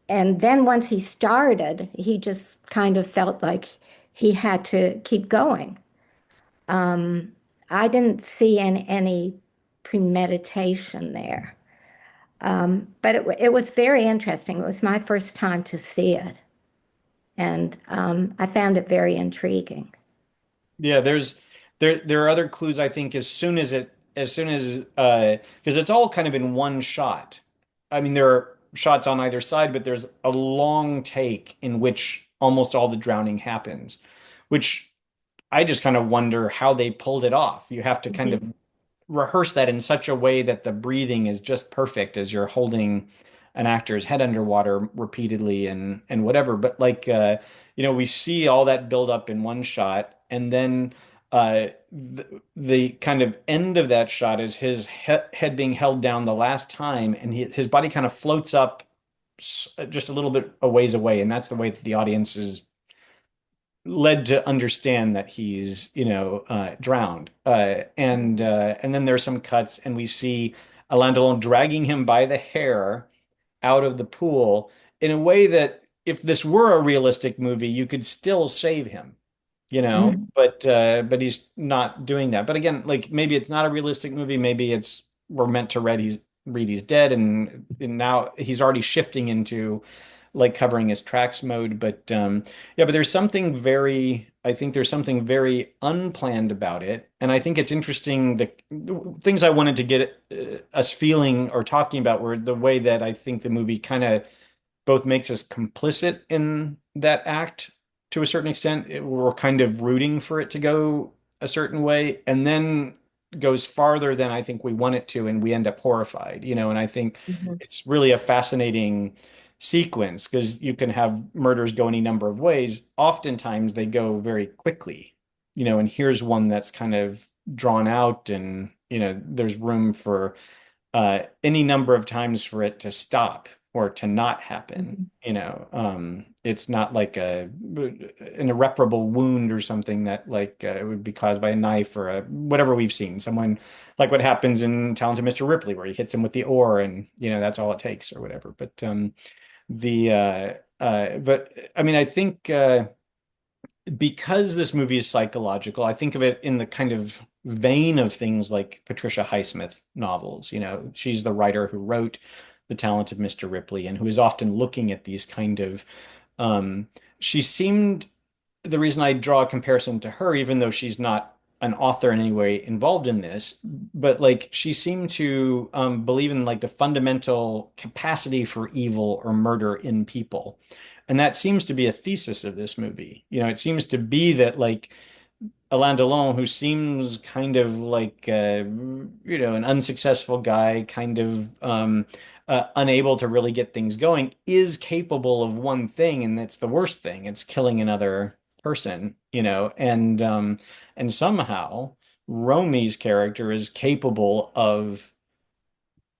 And then once he started, he just kind of felt like he had to keep going. I didn't see any premeditation there. But it was very interesting. It was my first time to see it. And I found it very intriguing. Yeah, there are other clues, I think, as soon as because it's all kind of in one shot. I mean, there are shots on either side, but there's a long take in which almost all the drowning happens, which I just kind of wonder how they pulled it off. You have to kind of rehearse that in such a way that the breathing is just perfect as you're holding an actor's head underwater repeatedly and whatever. But like we see all that build up in one shot, and then the kind of end of that shot is his head being held down the last time, and his body kind of floats up just a little bit a ways away, and that's the way that the audience is led to understand that he's drowned. And then there's some cuts, and we see Alain Delon dragging him by the hair out of the pool in a way that if this were a realistic movie, you could still save him, but he's not doing that. But again, like maybe it's not a realistic movie, maybe it's we're meant to read he's dead, and now he's already shifting into like covering his tracks mode. But yeah, but I think there's something very unplanned about it. And I think it's interesting, the things I wanted to get us feeling or talking about were the way that I think the movie kind of both makes us complicit in that act to a certain extent. We're kind of rooting for it to go a certain way, and then goes farther than I think we want it to, and we end up horrified, and I think Mhm. it's really a fascinating sequence because you can have murders go any number of ways. Oftentimes they go very quickly, and here's one that's kind of drawn out, and there's room for any number of times for it to stop or to not happen. Mhm. It's not like an irreparable wound or something that like would be caused by a knife or whatever we've seen. Someone like what happens in Talented Mr. Ripley, where he hits him with the oar, and that's all it takes or whatever. But I mean, I think because this movie is psychological, I think of it in the kind of vein of things like Patricia Highsmith novels. She's the writer who wrote The Talented Mr. Ripley and who is often looking at these kind of um, she seemed the reason I draw a comparison to her, even though she's not an author in any way involved in this, but like she seemed to believe in like the fundamental capacity for evil or murder in people. And that seems to be a thesis of this movie. It seems to be that like Alain Delon, who seems kind of like an unsuccessful guy, kind of unable to really get things going, is capable of one thing, and that's the worst thing. It's killing another person, and somehow Romy's character is capable of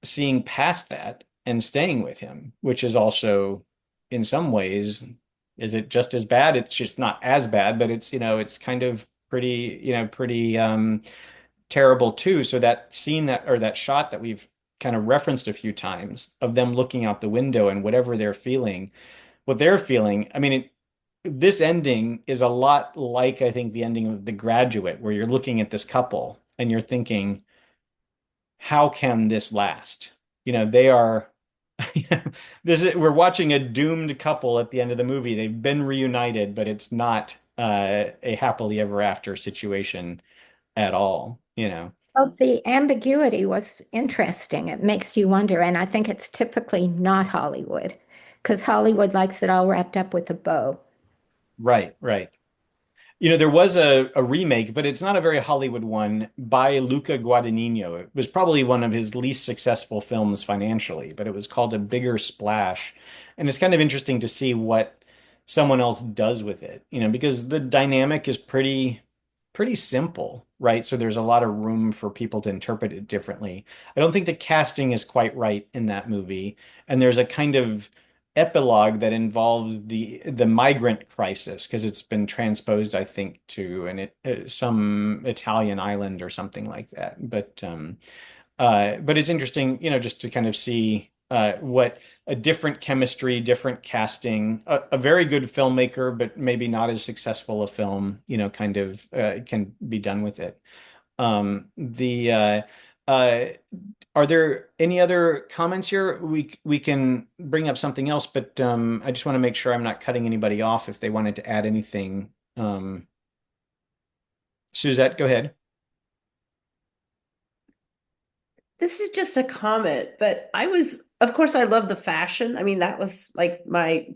seeing past that and staying with him, which is also, in some ways, is it just as bad? It's just not as bad, but it's kind of pretty terrible too. So that scene or that shot that we've kind of referenced a few times of them looking out the window and what they're feeling. I mean, this ending is a lot like I think the ending of The Graduate, where you're looking at this couple and you're thinking, how can this last? They are we're watching a doomed couple at the end of the movie. They've been reunited, but it's not a happily ever after situation at all. Well, the ambiguity was interesting. It makes you wonder, and I think it's typically not Hollywood, because Hollywood likes it all wrapped up with a bow. Right, right. There was a remake, but it's not a very Hollywood one by Luca Guadagnino. It was probably one of his least successful films financially, but it was called A Bigger Splash. And it's kind of interesting to see what someone else does with it, because the dynamic is pretty simple, right? So there's a lot of room for people to interpret it differently. I don't think the casting is quite right in that movie, and there's a kind of epilogue that involves the migrant crisis because it's been transposed, I think, to some Italian island or something like that. But it's interesting, just to kind of see what a different chemistry, different casting, a very good filmmaker, but maybe not as successful a film, kind of can be done with it. The uh, are there any other comments here? We can bring up something else, but I just want to make sure I'm not cutting anybody off if they wanted to add anything. Suzette, go ahead. This is just a comment, but of course, I love the fashion. I mean, that was like my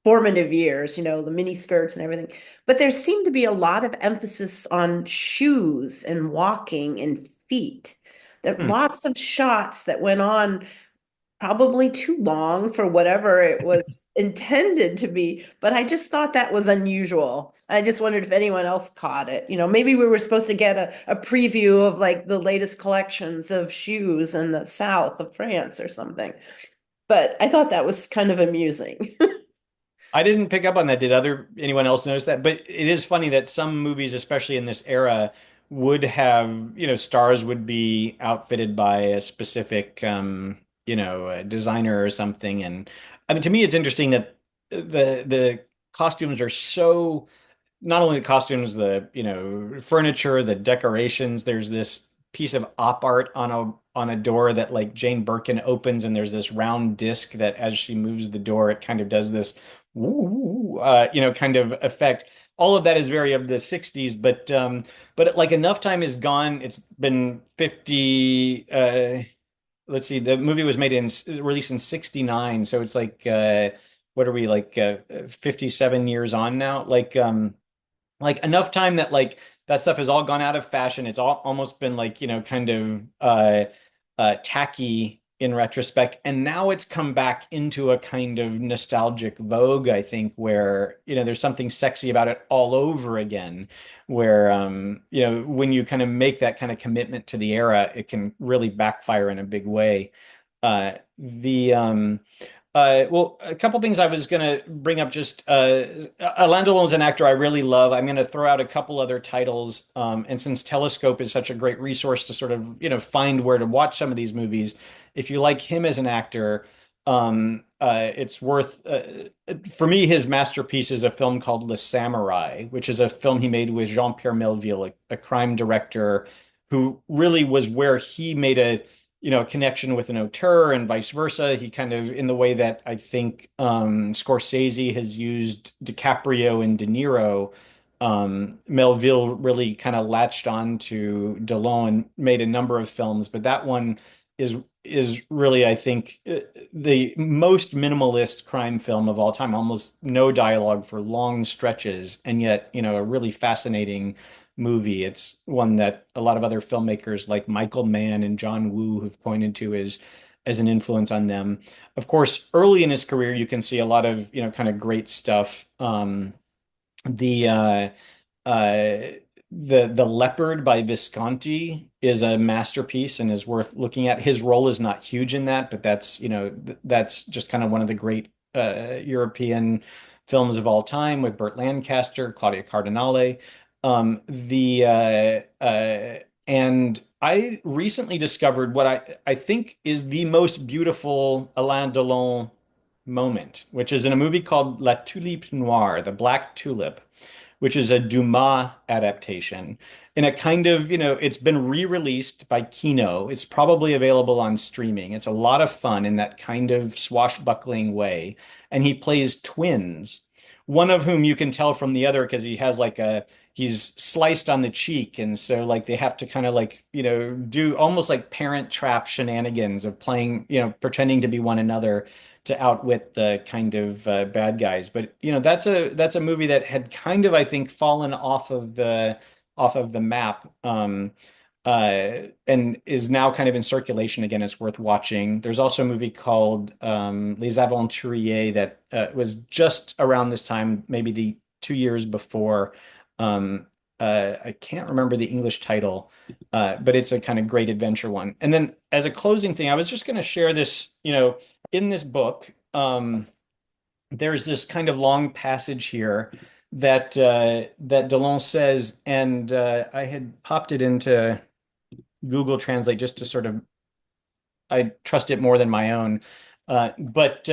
formative years, the mini skirts and everything. But there seemed to be a lot of emphasis on shoes and walking and feet. There Hmm. lots of shots that went on probably too long for whatever it was intended to be. But I just thought that was unusual. I just wondered if anyone else caught it. Maybe we were supposed to get a preview of like the latest collections of shoes in the south of France or something. But I thought that was kind of amusing. I didn't pick up on that. Did anyone else notice that? But it is funny that some movies, especially in this era, would have, stars would be outfitted by a specific, designer or something. And I mean, to me, it's interesting that the costumes are so, not only the costumes, the, furniture, the decorations, there's this piece of op art on a door that like Jane Birkin opens, and there's this round disc that as she moves the door, it kind of does this woo, kind of effect. All of that is very of the 60s, but like enough time is gone. It's been 50, let's see, the movie was made in released in 69, so it's like what are we like 57 years on now? Like enough time that like that stuff has all gone out of fashion. It's all almost been like, kind of tacky in retrospect. And now it's come back into a kind of nostalgic vogue, I think, where, there's something sexy about it all over again, where when you kind of make that kind of commitment to the era, it can really backfire in a big way. The well, a couple things I was going to bring up. Just Alain Delon is an actor I really love. I'm going to throw out a couple other titles, and since Telescope is such a great resource to sort of find where to watch some of these movies, if you like him as an actor, it's worth. For me, his masterpiece is a film called Le Samurai, which is a film he made with Jean-Pierre Melville, a crime director who really was where he made a connection with an auteur and vice versa. He kind of, in the way that I think Scorsese has used DiCaprio and De Niro, Melville really kind of latched on to Delon and made a number of films, but that one is really, I think, the most minimalist crime film of all time. Almost no dialogue for long stretches, and yet, a really fascinating movie. It's one that a lot of other filmmakers like Michael Mann and John Woo have pointed to as an influence on them. Of course, early in his career, you can see a lot of, kind of great stuff. The the Leopard by Visconti is a masterpiece and is worth looking at. His role is not huge in that, but that's just kind of one of the great European films of all time with Burt Lancaster, Claudia Cardinale. And I recently discovered what I think is the most beautiful Alain Delon moment, which is in a movie called La Tulipe Noire, The Black Tulip, which is a Dumas adaptation. In a kind of, it's been re-released by Kino. It's probably available on streaming. It's a lot of fun in that kind of swashbuckling way. And he plays twins, one of whom you can tell from the other because he has he's sliced on the cheek. And so like they have to kind of like, do almost like Parent Trap shenanigans of playing, pretending to be one another to outwit the kind of bad guys. But that's a movie that had kind of, I think, fallen off of the map, and is now kind of in circulation again. It's worth watching. There's also a movie called Les Aventuriers that was just around this time, maybe the 2 years before. I can't remember the English title, but it's a kind of great adventure one. And then as a closing thing, I was just going to share this, in this book, there's this kind of long passage here that that Delon says, and I had popped it into Google Translate just to sort of, I trust it more than my own. But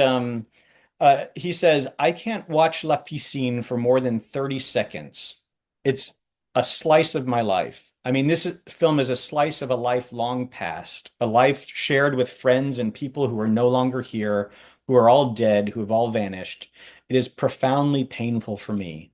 he says, I can't watch La Piscine for more than 30 seconds. It's a slice of my life. I mean, film is a slice of a life long past, a life shared with friends and people who are no longer here, who are all dead, who have all vanished. It is profoundly painful for me.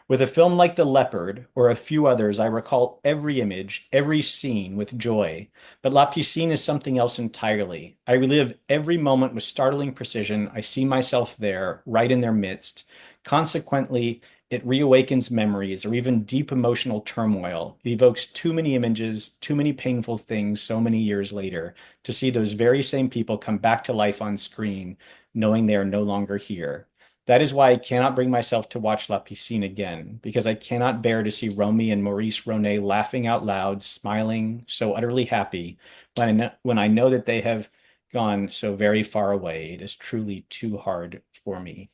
With a film like The Leopard or a few others, I recall every image, every scene with joy. But La Piscine is something else entirely. I relive every moment with startling precision. I see myself there, right in their midst. Consequently, it reawakens memories or even deep emotional turmoil. It evokes too many images, too many painful things so many years later to see those very same people come back to life on screen, knowing they are no longer here. That is why I cannot bring myself to watch La Piscine again, because I cannot bear to see Romy and Maurice Ronet laughing out loud, smiling, so utterly happy, when I know that they have gone so very far away. It is truly too hard for me.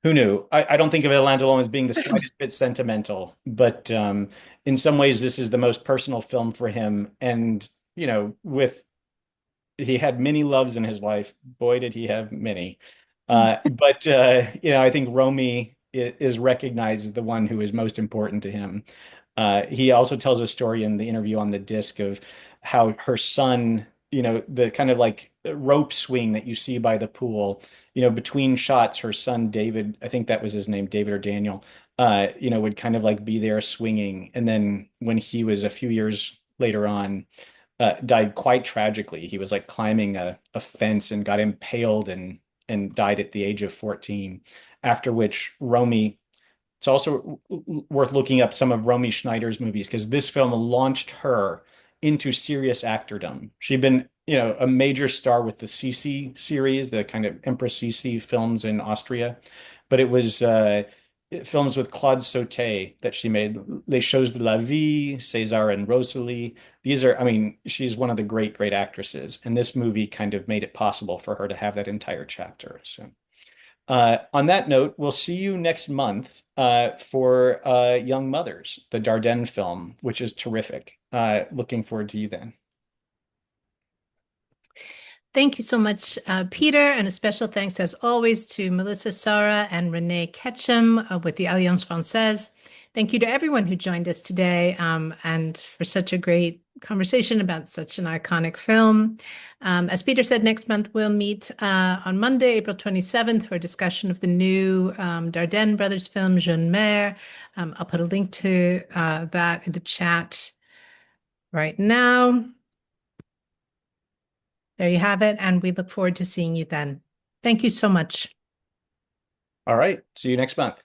Who knew? I don't think of Alain Delon as being the slightest bit sentimental, but in some ways, this is the most personal film for him. And, with he had many loves in his life. Boy, did he have many. But I think Romy is recognized as the one who is most important to him. He also tells a story in the interview on the disc of how her son, the kind of like rope swing that you see by the pool, between shots, her son David, I think that was his name, David or Daniel, would kind of like be there swinging. And then when he was a few years later on, died quite tragically. He was like climbing a fence and got impaled and died at the age of 14. After which Romy, it's also worth looking up some of Romy Schneider's movies because this film launched her into serious actordom. She'd been, a major star with the Sisi series, the kind of Empress Sisi films in Austria, but it was films with Claude Sauté that she made. Les Choses de la Vie, César and Rosalie. These are, I mean, she's one of the great, great actresses, and this movie kind of made it possible for her to have that entire chapter. So. On that note, we'll see you next month for Young Mothers, the Dardenne film, which is terrific. Looking forward to you then. Thank you so much, Peter, and a special thanks, as always, to Melissa Sara and Renee Ketchum with the Alliance Française. Thank you to everyone who joined us today and for such a great conversation about such an iconic film. As Peter said, next month we'll meet on Monday, April 27th, for a discussion of the new Dardenne brothers film, Jeune Mère. I'll put a link to that in the chat right now. There you have it, and we look forward to seeing you then. Thank you so much. All right. See you next month.